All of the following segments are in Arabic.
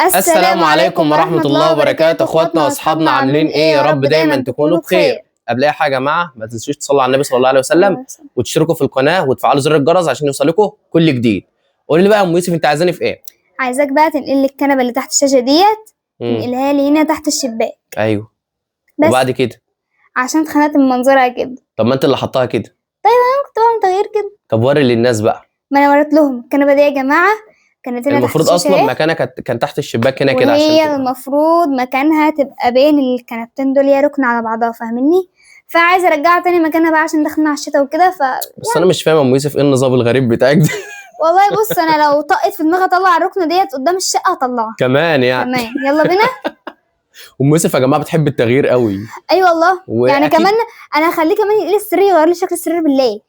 السلام عليكم ورحمة الله وبركاته. اخواتنا واصحابنا عاملين ايه؟ يا رب دايما تكونوا بخير. قبل اي حاجة يا جماعة ما تنسوش تصلوا على النبي صلى الله عليه وسلم وتشتركوا في القناة وتفعلوا زر الجرس عشان يوصلكوا كل جديد. قولي لي بقى يا ام يوسف، انت عايزاني في ايه؟ عايزاك بقى تنقل لي الكنبة اللي تحت الشاشة ديت، تنقلها لي هنا تحت الشباك. ايوه. بس وبعد كده عشان اتخنقت من منظرها كده. طب ما انت اللي حطها كده. طيب انا كنت بعمل تغيير كده. طب وري للناس بقى. ما انا وريت لهم الكنبة دي يا جماعة كانت هنا المفروض تحت الشاشة اصلا اهي، مكانها كان تحت الشباك هنا كده، عشان وهي كده. المفروض مكانها تبقى بين الكنبتين دول، هي ركن على بعضها، فاهمني؟ فعايزة ارجعها تاني مكانها بقى عشان دخلنا على الشتا وكده. بس انا مش فاهم يا ام يوسف ايه النظام الغريب بتاعك ده. والله بص، انا لو طقت في دماغي اطلع الركنة ديت قدام الشقة هطلعها كمان يعني. كمان. يلا بينا. ام يوسف يا جماعه بتحب التغيير قوي. اي والله. يعني وأكيد كمان انا هخليه كمان يقلي السرير، يغير لي شكل السرير بالليل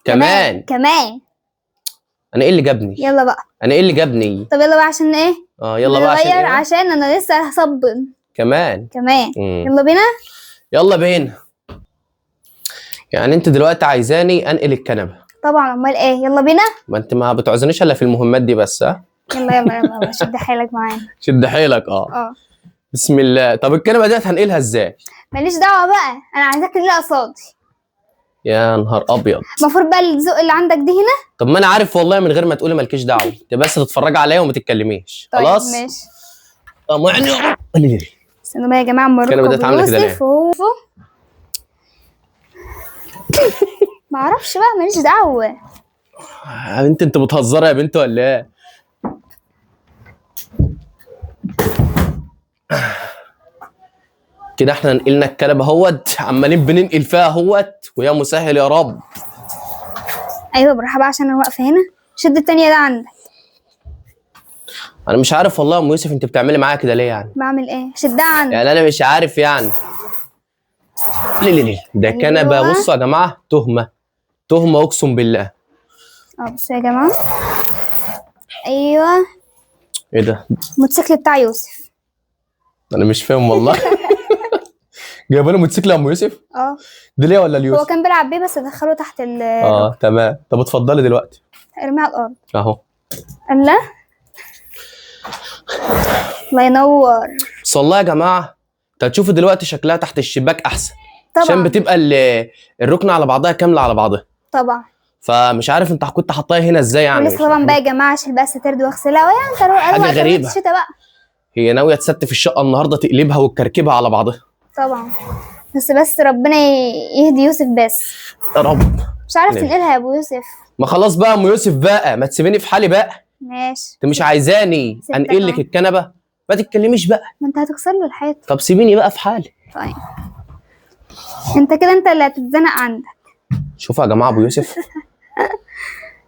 كمان. انا ايه اللي جابني؟ يلا بقى. انا ايه اللي جابني؟ طب يلا بقى عشان ايه؟ يلا بقى عشان نغير، إيه؟ عشان انا لسه هصبن كمان. يلا بينا. يلا بينا. يعني انت دلوقتي عايزاني انقل الكنبه؟ طبعا، امال ايه؟ يلا بينا. ما انت ما بتعوزنيش الا في المهمات دي بس، ها؟ يلا يلا يلا، شد حيلك معايا. شد حيلك. بسم الله. طب الكنبه ديت هنقلها ازاي؟ ماليش دعوه بقى، انا عايزاك تنقلها قصادي. يا نهار ابيض. المفروض بقى الذوق اللي عندك دي هنا. طب ما انا عارف والله، من غير ما تقولي مالكيش دعوه، انت بس تتفرجي عليا وما تتكلميش. طيب خلاص ماشي. يعني استنوا بقى يا جماعه، اما الكنبه ديت عامله كده ليه؟ ما اعرفش بقى، ماليش دعوه. انت بتهزري يا بنت ولا ايه؟ كده احنا نقلنا الكنبه اهوت، عمالين بننقل فيها اهوت، ويا مسهل يا رب. ايوه بالراحه بقى عشان انا واقفه هنا. شد التانية ده عندك. انا مش عارف والله يا ام يوسف، انت بتعملي معايا كده ليه يعني؟ بعمل ايه؟ شدها عندك. يعني انا مش عارف يعني. ليه ده كنبه. بصوا يا جماعه، تهمه اقسم بالله. بصوا يا جماعه. ايوه. ايه ده؟ الموتوسيكل بتاع يوسف. انا مش فاهم والله. جايبه له موتوسيكل يا ام يوسف؟ ده ليه ولا اليوسف؟ هو كان بيلعب بيه بس دخله تحت تمام. طب اتفضلي دلوقتي. ارميه على الارض اهو. الله. الله ينور. بس والله يا جماعه، انت هتشوفوا دلوقتي شكلها تحت الشباك احسن طبعا، عشان بتبقى الركنه على بعضها كامله على بعضها طبعا. فمش عارف انت كنت حاطاها هنا ازاي يعني. ولسه طبعا بقى يا جماعه اشيل بقى الستار دي واغسلها، ويا انت حاجه غريبه. الشتا بقى. هي ناويه تستف الشقه النهارده، تقلبها وتكركبها على بعضها. طبعا. بس ربنا يهدي يوسف بس. يا رب. مش عارف تنقلها يا ابو يوسف. ما خلاص بقى يا ام يوسف بقى، ما تسيبيني في حالي بقى. ماشي. انت مش عايزاني انقل لك الكنبه؟ ما تتكلميش بقى. ما انت هتكسر له الحيط. طب سيبيني بقى في حالي. طيب انت كده انت اللي هتتزنق عندك. شوفوا يا جماعه ابو يوسف.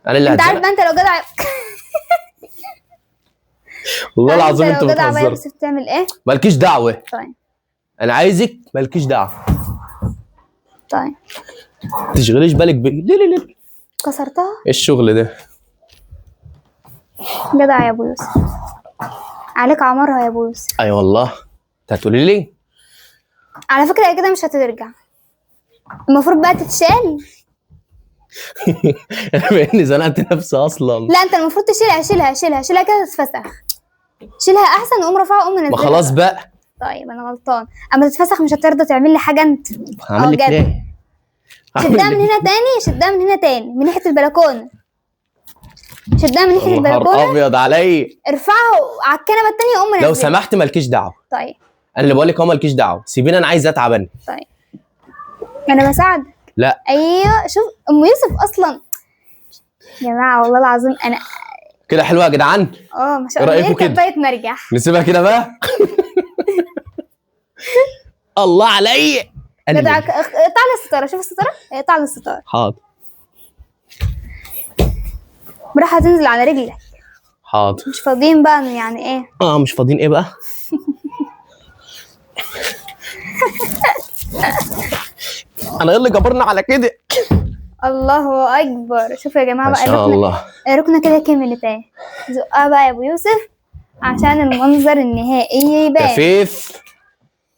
انا اللي انت عارف بقى، انت لو جدع والله العظيم انت بتهزر. بقى يوسف تعمل ايه؟ مالكيش دعوه. طيب انا عايزك مالكيش دعوه. طيب تشغليش بالك بيه. ليه كسرتها؟ ايه الشغل ده؟ جدع يا ابو يوسف، عليك عمرها يا ابو يوسف. اي والله. انت هتقولي لي على فكره هي كده مش هترجع، المفروض بقى تتشال. انا باني زنقت نفسي اصلا. لا انت المفروض شيلها كده تتفسخ. شيلها احسن وقوم رافعها وقوم منزلها. ما خلاص بقى. طيب انا غلطان. اما تتفسخ مش هترضى تعمل لي حاجه انت. هعمل لك ليه؟ شدها من هنا تاني من ناحيه البلكونه. شدها من ناحيه البلكونه. نهار ابيض علي. ارفعها على الكنبه التانيه وقوم منزلها. لو سمحت مالكيش دعوه. طيب انا اللي بقول لك اهو، مالكيش دعوه. سيبيني، انا عايز اتعب انا. طيب انا بساعدك. لا ايوه شوف ام يوسف اصلا. يا جماعه والله العظيم انا كده حلوه يا جدعان. ما شاء الله. ايه رايكم كده؟ كوبايه مرجح. نسيبها كده بقى. الله علي. اقطع لي الستاره. شوف الستاره، اقطع لي الستاره. حاضر. براحه تنزل على رجلك. حاضر. مش فاضيين بقى يعني ايه؟ مش فاضيين ايه بقى؟ انا ايه اللي جبرنا على كده؟ الله اكبر. شوفوا يا جماعه ما بقى شاء الله. ركنه كده كملت اهي. زقها بقى يا ابو يوسف عشان المنظر النهائي يبان. خفيف،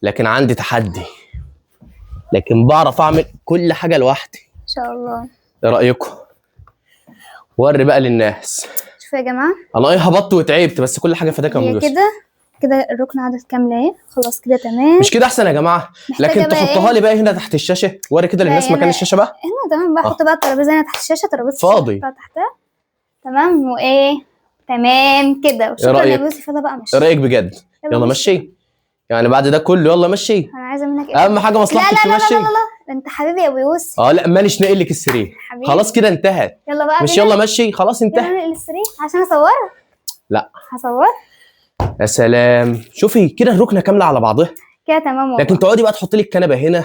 لكن عندي تحدي، لكن بعرف اعمل كل حاجه لوحدي ان شاء الله. ايه رايكم؟ وري بقى للناس. شوفوا يا جماعه، انا هبطت وتعبت، بس كل حاجه فداك يا ام يوسف. كده كده الركن عدد كامله اهي، خلاص كده تمام. مش كده احسن يا جماعه؟ محتاجة لكن بقى تحطها إيه؟ لي بقى هنا تحت الشاشه، وري كده للناس لا، مكان الشاشه بقى. هنا تمام بقى. احط بقى الترابيزه هنا تحت الشاشه، ترابيزه فاضي. الشاشة تحتها تمام. وايه تمام كده، وشكرا يا رأيك؟ يوسف. يلا بقى مشي. ايه رايك بجد؟ يلا مشي. يعني بعد ده كله يلا مشي. انا عايزه منك ايه؟ اهم حاجه مصلحتك لا لا لا تمشي. لا لا لا، ده انت حبيبي يا ابو يوسف. لا ماليش ناقل لك السرير. حبيبي. خلاص كده انتهت. يلا بقى مش بينا. يلا مشي خلاص يلا انتهت. ننقل السرير عشان اصورك. لا هصور يا سلام، شوفي كده الركنه كامله على بعضها. كده تمام والله. لكن تقعدي بقى تحطي لي الكنبه هنا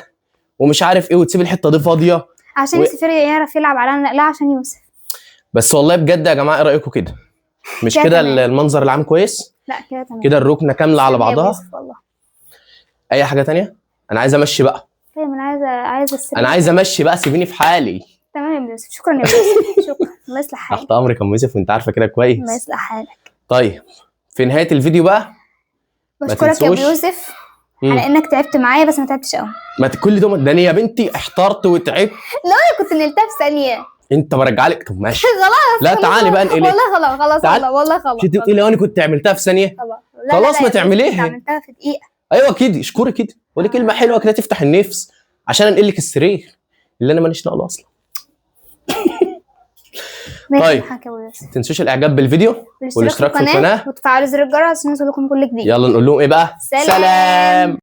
ومش عارف ايه، وتسيبي الحته دي فاضيه. عشان يوسف يعرف يلعب على، لا عشان يوسف. بس والله بجد يا جماعه ايه رايكم كده؟ مش كده كده تمام. المنظر العام كويس؟ لا كده تمام. كده الركنه كامله على تسلم يا أبو بعضها. يوسف والله. اي حاجه تانية؟ انا عايز امشي بقى. طيب انا عايزه السرير. انا عايز امشي بقى، سيبيني في حالي. تمام يا ابو يوسف. شكرا يا ابو يوسف. شكرا. الله يصلح حالك. تحت امرك يا ام يوسف، وانت عارفه كده الله كويس. يصلح حالك. طيب في نهايه الفيديو بقى بشكرك يا ابو تنسوش. يوسف على انك تعبت معايا، بس ما تعبتش قوي. ما كل ده انا يا بنتي احترت وتعبت. لا انا كنت نلتها في ثانيه. انت برجع لك. طب ماشي. خلاص. لا تعالي بقى انقلي. والله خلاص تعال. والله خلاص. مش انت بتقولي لو انا كنت عملتها في ثانيه؟ لا خلاص لا ما يا تعمليها. بنتي، انت عملتها في دقيقه. ايوه كده اشكري كده، قولي كلمه حلوه كده تفتح النفس عشان انقل لك السرير اللي انا ماليش نقله اصلا. طيب ما تنسوش الاعجاب بالفيديو والاشتراك في القناه وتفعلوا زر الجرس عشان يوصلكم كل جديد. يلا نقول لهم ايه بقى؟ سلام.